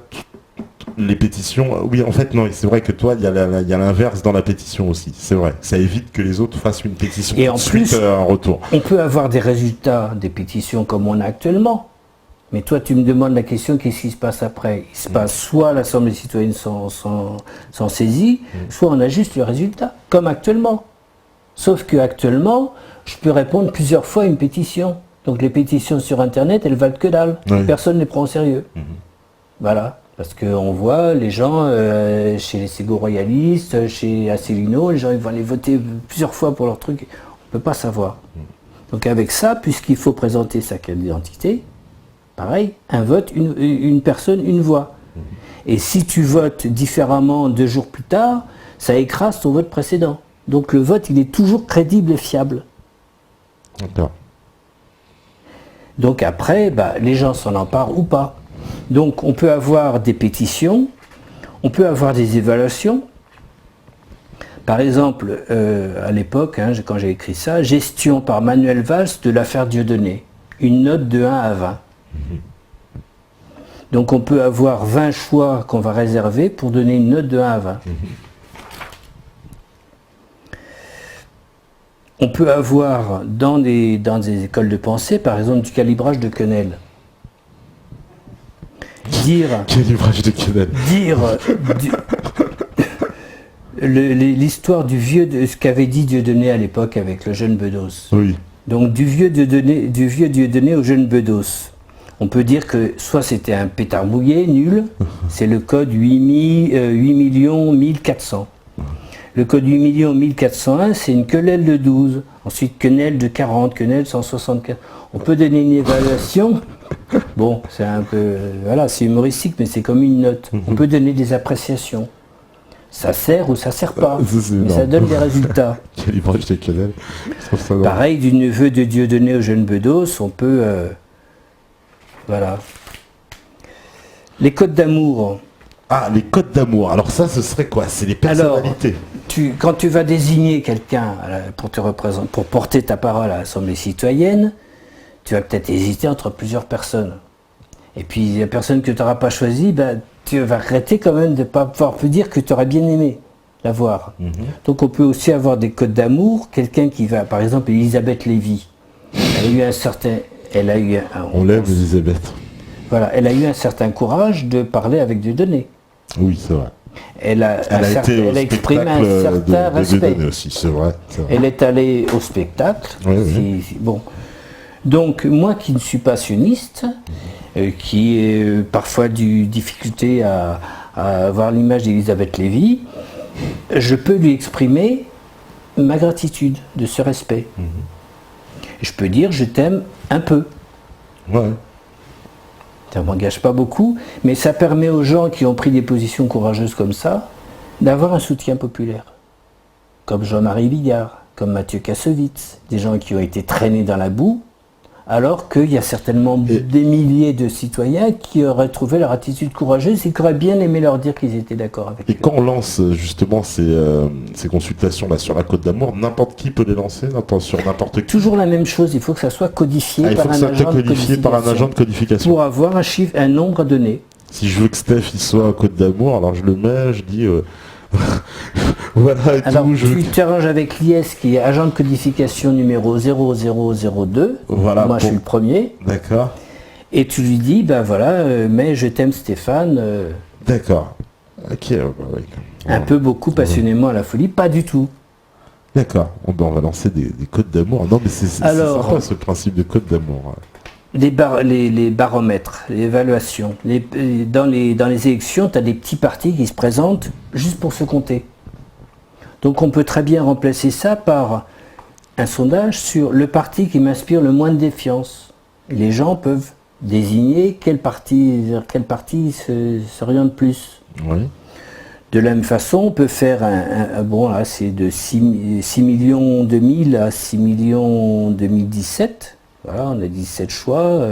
les pétitions, oui, en fait, non, c'est vrai que toi, il y a l'inverse dans la pétition aussi, c'est vrai. Ça évite que les autres fassent une pétition et ensuite un retour. On peut avoir des résultats des pétitions comme on a actuellement, mais toi, tu me demandes la question, qu'est-ce qui se passe après? Il se passe soit l'Assemblée citoyenne s'en saisit, soit on a juste le résultat, comme actuellement. Sauf que actuellement, je peux répondre plusieurs fois à une pétition. Donc les pétitions sur Internet, elles valent que dalle. Oui. Personne ne les prend au sérieux. Voilà. Parce qu'on voit les gens, chez les Ségo-royalistes, chez Asselineau, les gens ils vont aller voter plusieurs fois pour leur truc. On ne peut pas savoir. Donc avec ça, puisqu'il faut présenter sa carte d'identité, pareil, un vote, une personne, une voix. Et si tu votes différemment 2 jours plus tard, ça écrase ton vote précédent. Donc le vote, il est toujours crédible et fiable. D'accord. Donc après, les gens s'en emparent ou pas. Donc on peut avoir des pétitions, on peut avoir des évaluations. Par exemple, à l'époque, quand j'ai écrit ça, gestion par Manuel Valls de l'affaire Dieudonné, une note de 1 à 20. Donc on peut avoir 20 choix qu'on va réserver pour donner une note de 1 à 20. On peut avoir dans des écoles de pensée, par exemple, du calibrage de quenelle. Calibrage de quenelle. L'histoire du vieux, ce qu'avait dit Dieudonné à l'époque avec le jeune Bedos. Oui. Donc du vieux Dieudonné au jeune Bedos. On peut dire que soit c'était un pétard mouillé, nul, c'est le code 8 1400. Le code 8 1401, c'est une quenelle de 12. Ensuite, quenelle de 40, quenelle 164. On peut donner une évaluation. Bon, c'est un peu... Voilà, c'est humoristique, mais c'est comme une note. On peut donner des appréciations. Ça sert ou ça sert pas. Mais ça donne des résultats. Calibrage de quenelle. Pareil, du neveu de Dieudonné au jeune Bedos, on peut... voilà. Les codes d'amour. Ah, les codes d'amour. Alors ça, ce serait quoi? C'est les personnalités. Alors, quand tu vas désigner quelqu'un pour te représenter, pour porter ta parole à l'Assemblée citoyenne, tu vas peut-être hésiter entre plusieurs personnes. Et puis, la personne que tu n'auras pas choisie, tu vas regretter quand même de ne pas pouvoir dire que tu aurais bien aimé la voir. Donc, on peut aussi avoir des codes d'amour. Quelqu'un qui va, par exemple, Elisabeth Lévy. Elle a eu un certain... On l'aime, Elisabeth. Voilà, elle a eu un certain courage de parler avec Dieudonné. Oui, c'est vrai. Elle a exprimé un certain respect. Aussi, c'est vrai. Elle est allée au spectacle. Oui. Bon. Donc, moi qui ne suis pas sioniste, qui ai parfois du difficulté à avoir l'image d'Elisabeth Lévy, je peux lui exprimer ma gratitude de ce respect. Je peux dire je t'aime un peu. Ouais. Ça ne m'engage pas beaucoup, mais ça permet aux gens qui ont pris des positions courageuses comme ça d'avoir un soutien populaire. Comme Jean-Marie Bigard, comme Mathieu Kassovitz, des gens qui ont été traînés dans la boue, alors qu'il y a certainement des milliers de citoyens qui auraient trouvé leur attitude courageuse et qui auraient bien aimé leur dire qu'ils étaient d'accord avec eux. Et quand on lance justement ces consultations là sur la Côte d'Amour, n'importe qui peut les lancer sur n'importe qui. Toujours la même chose, il faut que ça soit codifié par un agent de codification. Pour avoir un nombre donné. Si je veux que Steph il soit à Côte d'Amour, alors je le mets, je dis... voilà, alors tu t'arranges avec l'IS qui est agent de codification numéro 0002. Voilà, moi je suis le premier. D'accord. Et tu lui dis, mais je t'aime Stéphane. D'accord. Ok. Un peu, beaucoup, passionnément à la folie, pas du tout. D'accord. On va lancer des codes d'amour. Non mais c'est sympa ce principe de code d'amour. Les baromètres, les évaluations. Dans les élections, tu as des petits partis qui se présentent juste pour se compter. Donc on peut très bien remplacer ça par un sondage sur le parti qui m'inspire le moins de défiance. Les gens peuvent désigner quel parti s'oriente plus. Oui. De la même façon, on peut faire là c'est de 6 millions 2000 à 6 millions 2017. Voilà, on a 17 choix,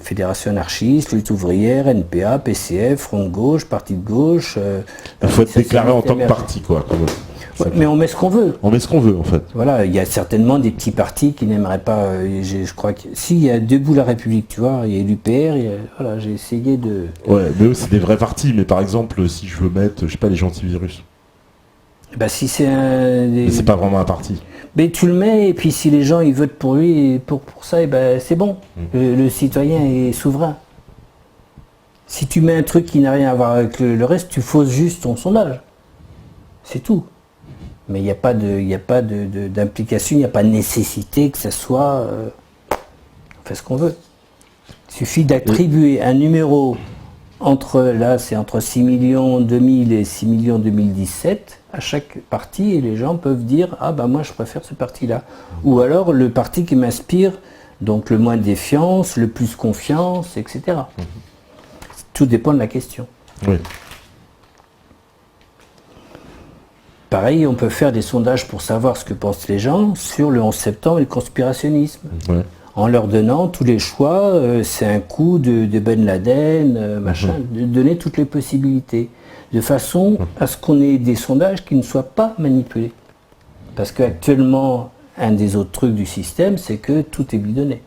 Fédération anarchiste, lutte ouvrière, NPA, PCF, Front de gauche, Parti de gauche. Il faut être déclaré en tant que parti, quoi. Ouais, mais on met ce qu'on veut. On met ce qu'on veut, en fait. Voilà, il y a certainement des petits partis qui n'aimeraient pas. Je crois que il y a Debout la République, tu vois, il y a l'UPR. Voilà, j'ai essayé de. Ouais, mais eux, c'est des vrais partis. Mais par exemple, si je veux mettre, je sais pas, les Gentivirus. Si c'est un. Mais c'est pas vraiment un parti. Mais tu le mets, et puis si les gens ils votent pour lui, et pour ça, c'est bon. Le citoyen est souverain. Si tu mets un truc qui n'a rien à voir avec le reste, tu fausses juste ton sondage. C'est tout. Mais il n'y a pas d'implication, il n'y a pas de nécessité que ça soit... on fait ce qu'on veut. Il suffit d'attribuer un numéro entre 6 millions 2000 et 6 millions 2017 à chaque parti, et les gens peuvent dire moi je préfère ce parti-là. Ou alors le parti qui m'inspire, donc le moins de défiance, le plus confiance, etc. Tout dépend de la question. Oui. Pareil, on peut faire des sondages pour savoir ce que pensent les gens sur le 11 septembre et le conspirationnisme. Ouais. En leur donnant tous les choix, c'est un coup de Ben Laden, de donner toutes les possibilités. De façon à ce qu'on ait des sondages qui ne soient pas manipulés. Parce qu'actuellement, un des autres trucs du système, c'est que tout est bidonné.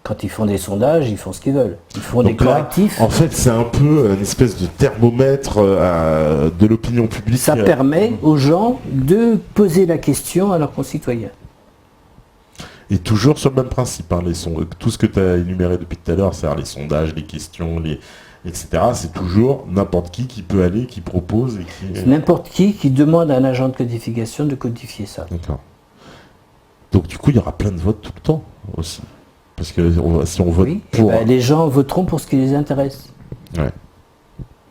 Quand ils font des sondages, ils font ce qu'ils veulent. Ils font des correctifs. En fait, c'est un peu une espèce de thermomètre de l'opinion publique. Ça permet aux gens de poser la question à leurs concitoyens. Et toujours sur le même principe. Hein, tout ce que tu as énuméré depuis tout à l'heure, c'est-à-dire les sondages, les questions, etc. C'est toujours n'importe qui peut aller, qui propose. C'est n'importe qui demande à un agent de codification de codifier ça. D'accord. Donc du coup, il y aura plein de votes tout le temps aussi. Parce que si on vote pour... les gens voteront pour ce qui les intéresse. Ouais.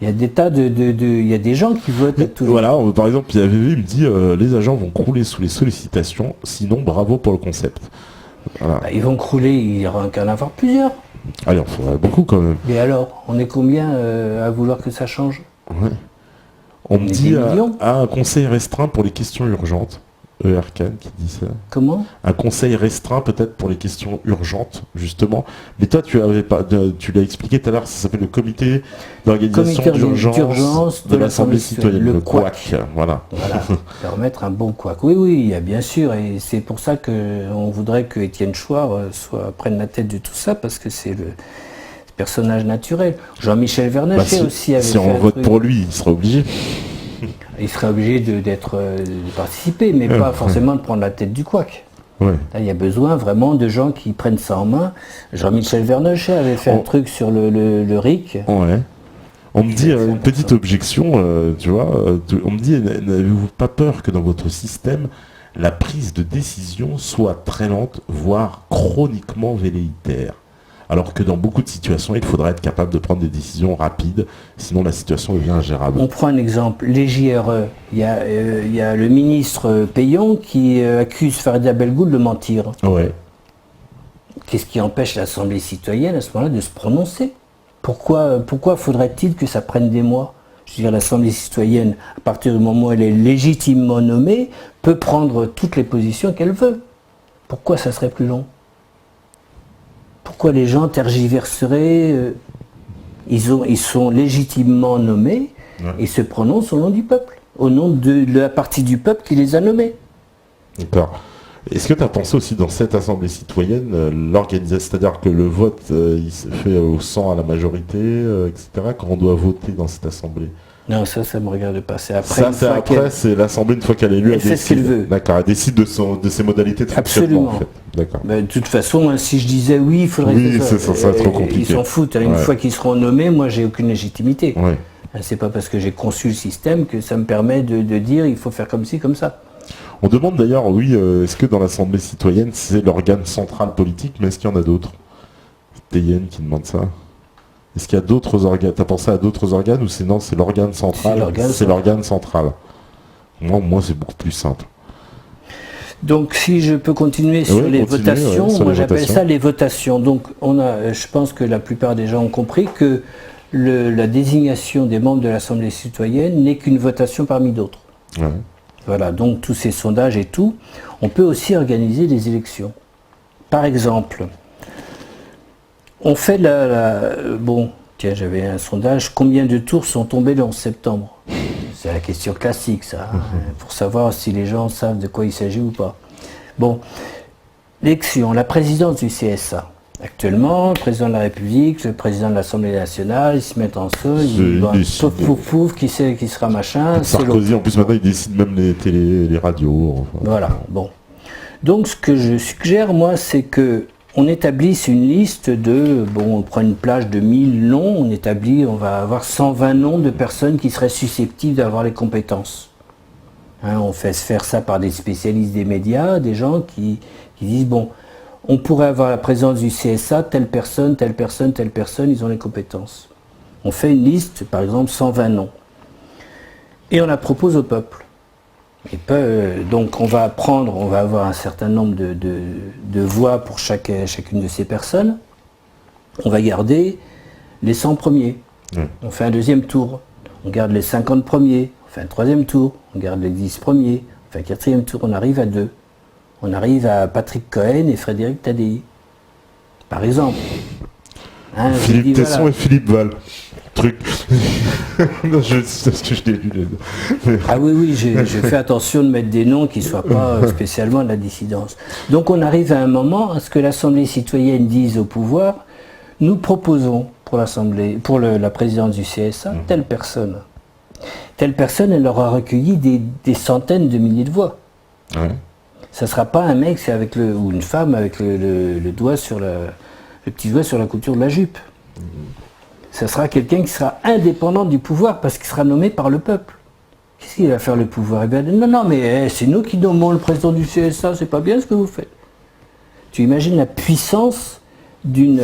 Il y a des tas il y a des gens qui votent à tout. Voilà, par exemple, il me dit les agents vont crouler sous les sollicitations, sinon bravo pour le concept. Voilà. Ils vont crouler, il y aura qu'à en avoir plusieurs. Allez, on faudrait beaucoup quand même. Et alors, on est combien à vouloir que ça change? Ouais. On me dit un conseil restreint pour les questions urgentes. Erkan qui dit ça. Comment? Un conseil restreint peut-être pour les questions urgentes, justement. Mais toi, tu l'as expliqué tout à l'heure, ça s'appelle le comité d'organisation d'urgence de l'Assemblée citoyenne, le COAC. Voilà. Permettre un bon COAC. Oui, il y a bien sûr, et c'est pour ça qu'on voudrait que Étienne Chouard prenne la tête de tout ça, parce que c'est le personnage naturel. Jean-Michel Vernochet aussi avait si on vote pour lui, il sera obligé. Il serait obligé de participer, mais pas forcément de prendre la tête du couac. Ouais. Là, il y a besoin vraiment de gens qui prennent ça en main. Jean-Michel Vernochet avait fait un truc sur le RIC. Ouais. On me dit une petite objection, tu vois. On me dit, n'avez-vous pas peur que dans votre système, la prise de décision soit très lente, voire chroniquement velléitaire ? Alors que dans beaucoup de situations, il faudrait être capable de prendre des décisions rapides, sinon la situation devient ingérable. On prend un exemple, les JRE. Il y a le ministre Payon qui accuse Farida Belgoul de mentir. Ouais. Qu'est-ce qui empêche l'Assemblée citoyenne à ce moment-là de se prononcer? Pourquoi faudrait-il que ça prenne des mois? Je veux dire, l'Assemblée citoyenne, à partir du moment où elle est légitimement nommée, peut prendre toutes les positions qu'elle veut. Pourquoi ça serait plus long? Pourquoi les gens tergiverseraient? Ils sont légitimement nommés et se prononcent au nom du peuple, au nom de la partie du peuple qui les a nommés. D'accord. Est-ce que tu as pensé aussi dans cette assemblée citoyenne, l'organisation, c'est-à-dire que le vote il se fait au 100 à la majorité, etc., quand on doit voter dans cette assemblée? Non, ça ne me regarde pas. C'est après. C'est l'Assemblée, une fois qu'elle est élue, elle fait ce qu'elle veut. D'accord, elle décide de ses modalités de fonctionnement. Absolument. En fait. D'accord. De toute façon, si je disais oui, il faudrait que ça va être trop compliqué. Ils s'en foutent. Une fois qu'ils seront nommés, moi, j'ai aucune légitimité. Ouais. C'est pas parce que j'ai conçu le système que ça me permet de dire il faut faire comme ci, comme ça. On demande d'ailleurs, est-ce que dans l'Assemblée citoyenne, c'est l'organe central politique, mais est-ce qu'il y en a d'autres? C'est Yann qui demande ça. Est-ce qu'il y a d'autres organes? T'as pensé à d'autres organes ou c'est l'organe central? C'est l'organe central. Moi, c'est beaucoup plus simple. Donc, si je peux continuer sur les votations, moi j'appelle ça les votations. Donc, je pense que la plupart des gens ont compris que la désignation des membres de l'Assemblée citoyenne n'est qu'une votation parmi d'autres. Ouais. Voilà, donc tous ces sondages et tout. On peut aussi organiser des élections. Par exemple, on fait j'avais un sondage, combien de tours sont tombés le 11 septembre? C'est la question classique, ça, pour savoir si les gens savent de quoi il s'agit ou pas. Bon, l'élection, la présidence du CSA. Actuellement, le président de la République, le président de l'Assemblée nationale, ils se mettent en sol, pouf, qui sera machin. Sarkozy, en plus, maintenant, il décide même les radios. Enfin. Voilà, bon. Donc, ce que je suggère, moi, c'est que on établisse une liste on prend une plage de 1000 noms, on va avoir 120 noms de personnes qui seraient susceptibles d'avoir les compétences. On fait se faire ça par des spécialistes des médias, des gens qui disent, on pourrait avoir la présence du CSA, telle personne, ils ont les compétences. On fait une liste, par exemple, 120 noms. Et on la propose au peuple. Donc on va avoir un certain nombre de voix pour chacune de ces personnes. On va garder les 100 premiers. On fait un deuxième tour. On garde les 50 premiers. On fait un troisième tour. On garde les 10 premiers. On fait un quatrième tour. On arrive à 2. On arrive à Patrick Cohen et Frédéric Tadei. Par exemple. Philippe Tesson et Philippe Val. truc. Non, c'est ce que je l'ai lu. Ah oui, j'ai fait attention de mettre des noms qui ne soient pas spécialement de la dissidence. Donc on arrive à un moment à ce que l'Assemblée citoyenne dise au pouvoir, nous proposons pour la présidence du CSA, telle personne. Telle personne, elle aura recueilli des centaines de milliers de voix. Ouais. Ça ne sera pas un mec ou une femme avec le petit doigt sur la couture de la jupe. Ça sera quelqu'un qui sera indépendant du pouvoir parce qu'il sera nommé par le peuple. Qu'est-ce qu'il va faire le pouvoir? Non, mais c'est nous qui nommons le président du CSA, c'est pas bien ce que vous faites. Tu imagines la puissance d'un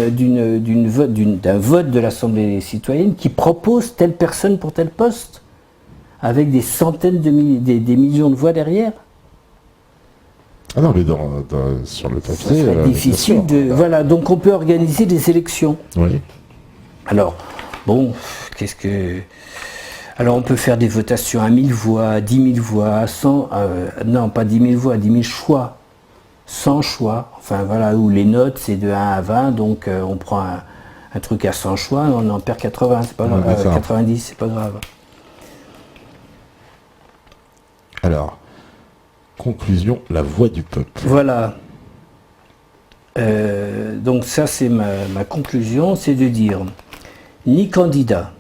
vote de l'Assemblée citoyenne qui propose telle personne pour tel poste, avec des centaines de milliers, des millions de voix derrière. Ah non, mais sur le papier, c'est difficile de. Voilà, donc on peut organiser des élections. Oui. Alors, bon, alors on peut faire des votations à 1000 voix, 10 000 voix, 100. Non, pas 10 000 voix, 10 000 choix. 100 choix. Enfin voilà, où les notes c'est de 1 à 20, donc on prend un truc à 100 choix, on en perd 80, c'est pas grave. 90, c'est pas grave. Alors. Conclusion, la voix du peuple. Voilà. Donc ça c'est ma conclusion, c'est de dire ni candidat,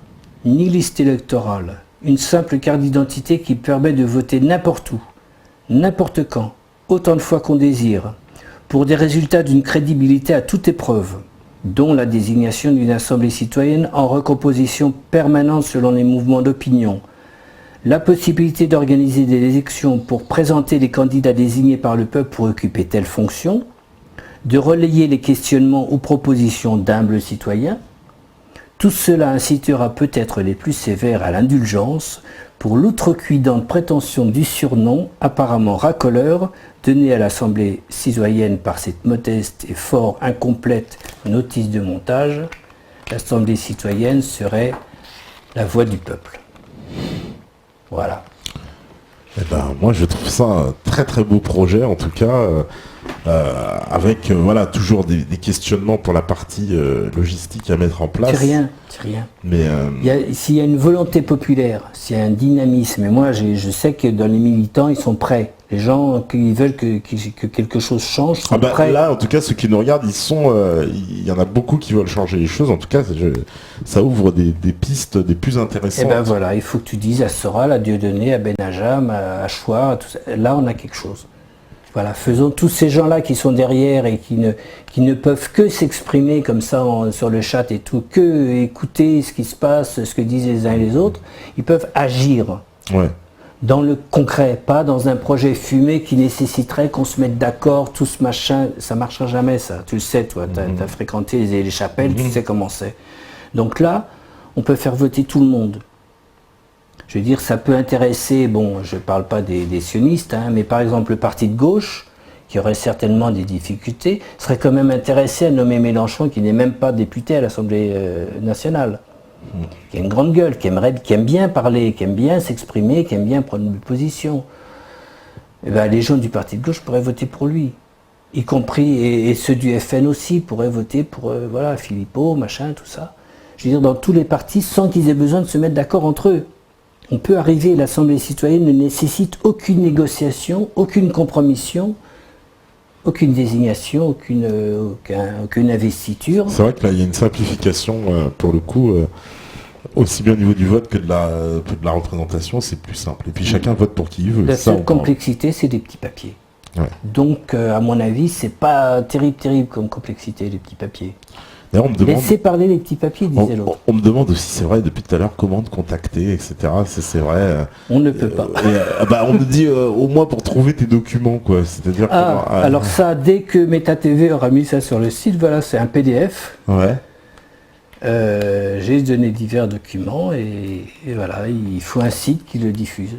ni liste électorale, une simple carte d'identité qui permet de voter n'importe où, n'importe quand, autant de fois qu'on désire, pour des résultats d'une crédibilité à toute épreuve, dont la désignation d'une assemblée citoyenne en recomposition permanente selon les mouvements d'opinion, la possibilité d'organiser des élections pour présenter les candidats désignés par le peuple pour occuper telle fonction, de relayer les questionnements ou propositions d'humbles citoyens, tout cela incitera peut-être les plus sévères à l'indulgence pour l'outrecuidante prétention du surnom apparemment racoleur donné à l'Assemblée citoyenne par cette modeste et fort incomplète notice de montage. L'Assemblée citoyenne serait la voix du peuple. Voilà. Eh ben, moi je trouve ça un très très beau projet en tout cas, avec voilà, toujours des questionnements pour la partie logistique à mettre en place. C'est rien. Mais s'il y a une volonté populaire, s'il y a un dynamisme, et moi je sais que dans les militants ils sont prêts. Les gens qui veulent que quelque chose change sont prêts. Là en tout cas ceux qui nous regardent, il y en a beaucoup qui veulent changer les choses. En tout cas ça ouvre des pistes des plus intéressantes. Et ben voilà, il faut que tu dises à Soral, à Dieudonné, à Benajam, à Chouard, tout ça. Là on a quelque chose. Voilà, faisons tous ces gens-là qui sont derrière et qui ne peuvent que s'exprimer comme ça sur le chat et tout, que écouter ce qui se passe, ce que disent les uns et les autres, ils peuvent agir. Ouais. Dans le concret, pas dans un projet fumé qui nécessiterait qu'on se mette d'accord, tout ce machin, ça marchera jamais ça, tu le sais toi, t'as fréquenté les chapelles, tu sais comment c'est. Donc là, on peut faire voter tout le monde. Je veux dire, ça peut intéresser, bon, je ne parle pas des sionistes, hein, mais par exemple le parti de gauche, qui aurait certainement des difficultés, serait quand même intéressé à nommer Mélenchon, qui n'est même pas député à l'Assemblée nationale, qui a une grande gueule, qui aime bien parler, qui aime bien s'exprimer, qui aime bien prendre une position. Et ben, les gens du parti de gauche pourraient voter pour lui, y compris, et ceux du FN aussi pourraient voter pour voilà, Philippot, machin, tout ça. Je veux dire, dans tous les partis, sans qu'ils aient besoin de se mettre d'accord entre eux. On peut arriver, l'Assemblée citoyenne ne nécessite aucune négociation, aucune compromission, aucune désignation, aucune investiture. C'est vrai que là, il y a une simplification, pour le coup, aussi bien au niveau du vote que de la représentation, c'est plus simple. Et puis chacun vote pour qui il veut. La seule complexité, c'est des petits papiers. Ouais. Donc, à mon avis, c'est pas terrible comme complexité, les petits papiers. On me demande, laissez parler les petits papiers, disait l'autre. On me demande aussi, c'est vrai, depuis tout à l'heure, comment te contacter, etc. C'est vrai. On ne peut pas. On me dit au moins pour trouver tes documents, quoi. C'est-à-dire. Alors ça, dès que MetaTV aura mis ça sur le site, voilà, c'est un PDF. Ouais. J'ai donné divers documents et voilà, il faut un site qui le diffuse.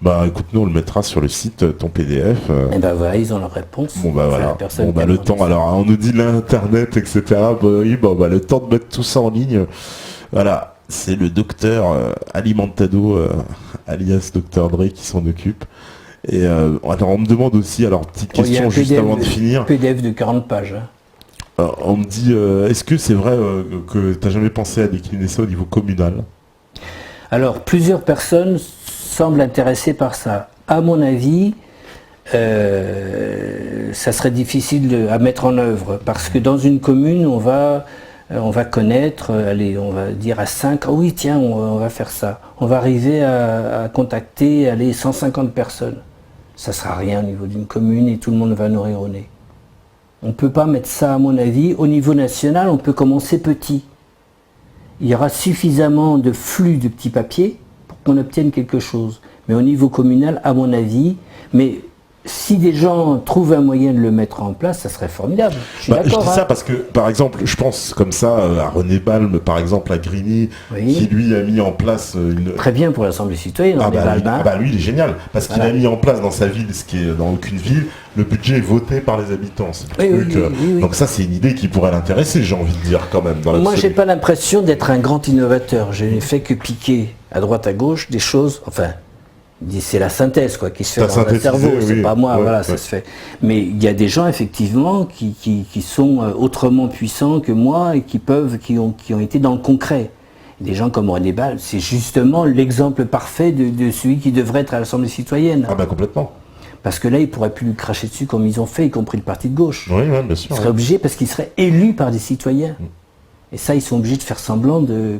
Bah écoute, nous on le mettra sur le site, ton PDF. Et ben voilà, ils ont leur réponse. Bon bah voilà. Bon bah le temps, alors on nous dit l'internet, etc. Bah oui, bah le temps de mettre tout ça en ligne. Voilà, c'est le docteur Alimentado, alias Dr Dre qui s'en occupe. Et alors on me demande aussi, alors petite question juste avant de finir. PDF de 40 pages. Hein. On me dit, est-ce que c'est vrai que tu n'as jamais pensé à décliner ça au niveau communal? Alors, plusieurs personnes semblent intéressées par ça. À mon avis, ça serait difficile à mettre en œuvre, parce que dans une commune, on va connaître, allez, on va dire à 5, oh oui tiens, on va faire ça. On va arriver à contacter, allez, 150 personnes. Ça ne sera rien au niveau d'une commune et tout le monde va nous rire au nez. On ne peut pas mettre ça, à mon avis. Au niveau national, on peut commencer petit. Il y aura suffisamment de flux de petits papiers pour qu'on obtienne quelque chose. Mais au niveau communal, à mon avis, mais si des gens trouvent un moyen de le mettre en place, ça serait formidable. Je dis ça parce que, par exemple, je pense comme ça à René Balme, par exemple à Grigny, qui lui a mis en place une... Très bien pour l'Assemblée citoyenne, René Balme. Lui, il est génial, parce qu'il a mis en place dans sa ville, ce qui est dans aucune ville, le budget est voté par les habitants. Donc ça, c'est une idée qui pourrait l'intéresser, j'ai envie de dire quand même. Moi, j'ai pas l'impression d'être un grand innovateur. Je n'ai fait que piquer à droite à gauche des choses, enfin... C'est la synthèse qui se fait dans le cerveau, c'est pas moi, voilà, ça se fait. Mais il y a des gens effectivement qui sont autrement puissants que moi et qui ont été dans le concret. Des gens comme René Balme, c'est justement l'exemple parfait de celui qui devrait être à l'Assemblée citoyenne. Ah ben complètement. Parce que là, ils pourraient plus lui cracher dessus comme ils ont fait, y compris le parti de gauche. Oui, bien sûr. Ils seraient obligés parce qu'ils seraient élus par des citoyens. Et ça, ils sont obligés de faire semblant de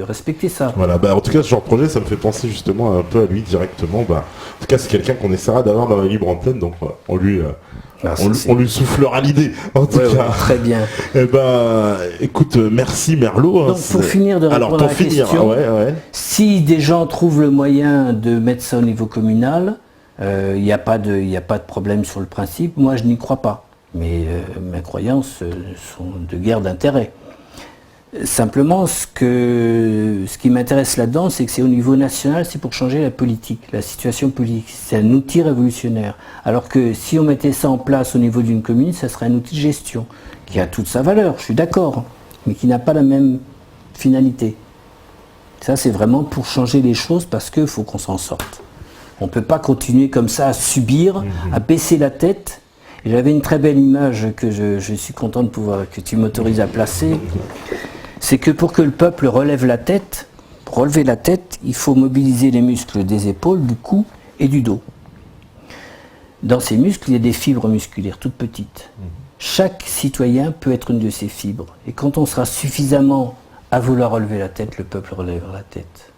respecter ça. Voilà, en tout cas, ce genre de projet, ça me fait penser justement un peu à lui directement. En tout cas, c'est quelqu'un qu'on essaiera d'avoir dans la libre antenne, donc on lui soufflera l'idée. En tout cas, très bien. Écoute, merci Merlot. Donc, pour finir de répondre à la question, si des gens trouvent le moyen de mettre ça au niveau communal, il n'y a pas de problème sur le principe. Moi, je n'y crois pas. Mais mes croyances sont de guerre d'intérêt. Simplement, ce qui m'intéresse là-dedans, c'est que c'est au niveau national, c'est pour changer la politique, la situation politique. C'est un outil révolutionnaire. Alors que si on mettait ça en place au niveau d'une commune, ça serait un outil de gestion, qui a toute sa valeur, je suis d'accord, mais qui n'a pas la même finalité. Ça, c'est vraiment pour changer les choses, parce qu'il faut qu'on s'en sorte. On ne peut pas continuer comme ça à subir, à baisser la tête. J'avais une très belle image que je suis content que tu m'autorises à placer. C'est que pour que le peuple relève la tête, pour relever la tête, il faut mobiliser les muscles des épaules, du cou et du dos. Dans ces muscles, il y a des fibres musculaires toutes petites. Chaque citoyen peut être une de ces fibres. Et quand on sera suffisamment à vouloir relever la tête, le peuple relèvera la tête.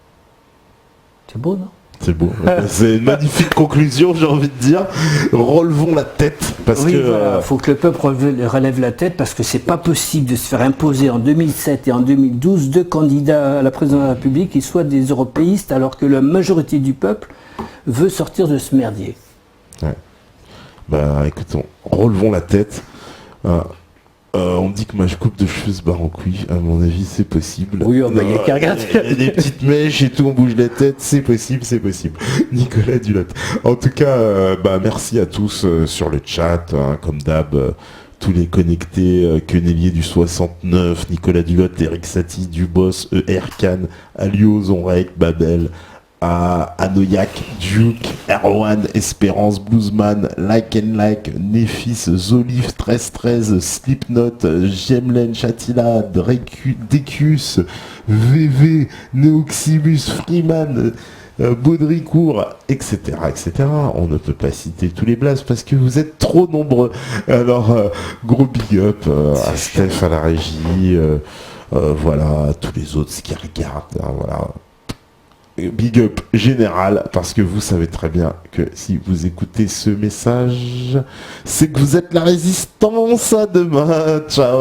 C'est beau, non ? C'est beau. C'est une magnifique conclusion, j'ai envie de dire. Relevons la tête. Parce que faut que le peuple relève la tête, parce que c'est pas possible de se faire imposer en 2007 et en 2012 deux candidats à la présidence de la République qui soient des européistes, alors que la majorité du peuple veut sortir de ce merdier. Ouais. Écoutons, relevons la tête. On me dit que ma coupe de cheveux se barre en couille. À mon avis, c'est possible. Oui, il y a qu'à regarder. Il y a des petites mèches et tout, on bouge la tête. C'est possible. Nicolas Dulotte. En tout cas, merci à tous sur le chat. Comme d'hab, tous les connectés. Quenelier du 69, Nicolas Dulotte, Eric Satie, Dubos, Erkan, Alio, Zonrek, Babel, Anoyak, Duke, Erwan, Espérance, Bluesman, Like and Like, Nephis, Zolif, 1313, Slipknot, Gemlen, Chatila, Decus, VV, Neoximus, Freeman, Baudricourt, etc., etc. On ne peut pas citer tous les blazes parce que vous êtes trop nombreux. Alors, gros big up à Steph à la régie, à tous les autres qui regardent, voilà. Big up général, parce que vous savez très bien que si vous écoutez ce message, c'est que vous êtes la résistance. À demain, ciao.